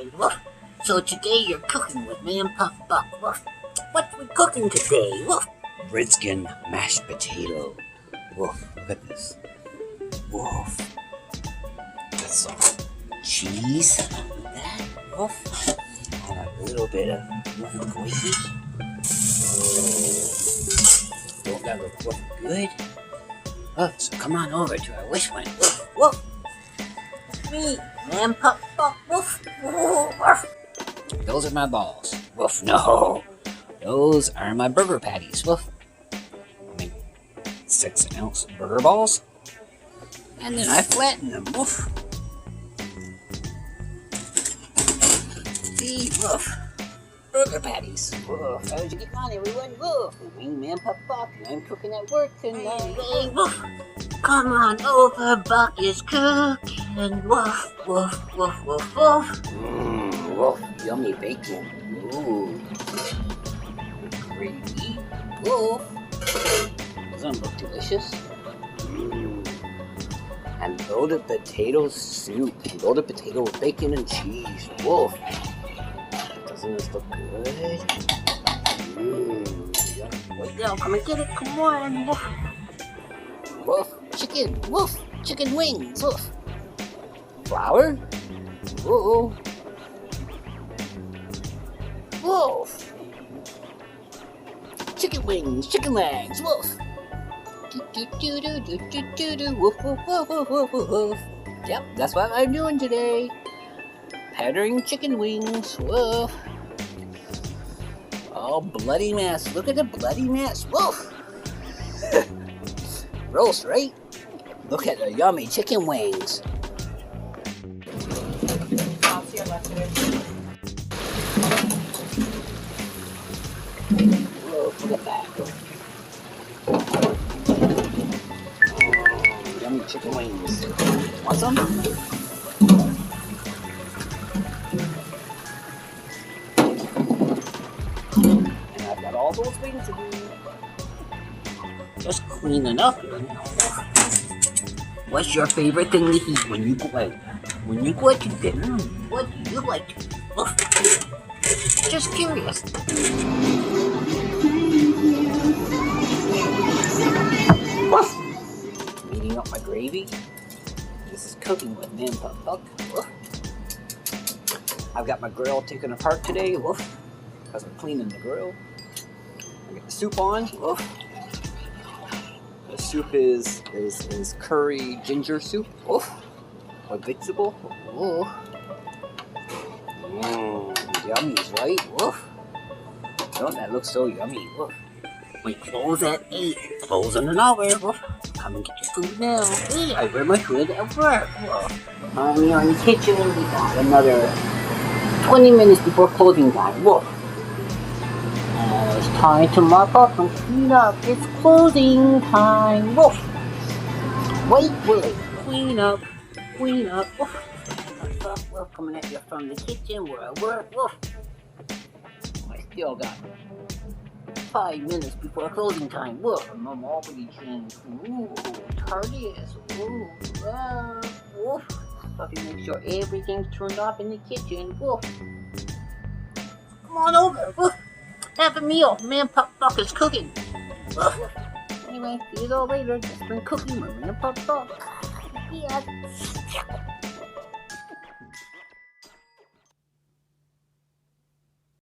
And woof. So today you're cooking with Manpup Buck. Woof. What we cooking today? Woof. Redskin mashed potato. Woof, look at this. Woof. That's some cheese with that. Woof. And a little bit of gravy. Won't that look good? Oh, so come on over to our wish one. Woof, woof. Me, Manpup Buck. Woof. Woof. Those are my balls. Woof, no. Those are my burger patties. Woof. 6-ounce burger balls. And then I flatten them. Woof. See, woof. Burger patties. Woof. How'd you get on, everyone? Woof. I'm Manpup Buck, and I'm cooking at work tonight. Hey, woof. Come on over, Buck is cooking. Woof, woof, woof, woof, woof. Woof. Yummy bacon. Ooh. Gravy. Woof. Doesn't look delicious. And loaded potato soup. And loaded potato with bacon and cheese. Woof. Doesn't this look good? Wait, now, come and get it. Come on. Woof. Woof. Chicken. Woof. Chicken wings. Woof. Flour. Woof. Woof. Chicken wings. Chicken legs. Woof. Woof, woof, woof, woof, woof, woof. Yep, that's what I'm doing today. Powdering chicken wings. Woof. Oh, bloody mess. Look at the bloody mess. Woof. Gross, right? Look at the yummy chicken wings. Woof, look at that. Yummy chicken wings. Want some? And I've got all those wings to do. Just cleaning up here now. What's your favorite thing to eat when you go out? When you go out to dinner, what do you like to eat? Woof. Just curious. Woof. Heating up my gravy. This is cooking with Manpup Buck. Woof. I've got my grill taken apart today. Woof. Because I'm cleaning the grill. I got the soup on. Woof. The soup is curry ginger soup. Woof. With vegetable. Woof. Yummy, right? Woof. Don't that look so yummy? Woof. We close at 8. Close in an hour. Woof. Come and get your food now. Hey, I wear my hood at work. Woof. We're in the kitchen. We got another 20 minutes before closing time. Woof. It's time to mop up and clean up. It's closing time. Woof. Wait. Clean up. Woof. We're coming at you from the kitchen where I work. Woof. I still got 5 minutes before closing time. Woof. I'm already changed. Ooh, TARDIS. Ooh, woof. So I can make sure everything's turned off in the kitchen. Woof. Come on over. Woof. Have a meal. Manpup Buck is cooking. Woof. Anyway, see you all later. Just been cooking with Manpup Buck. Yeah.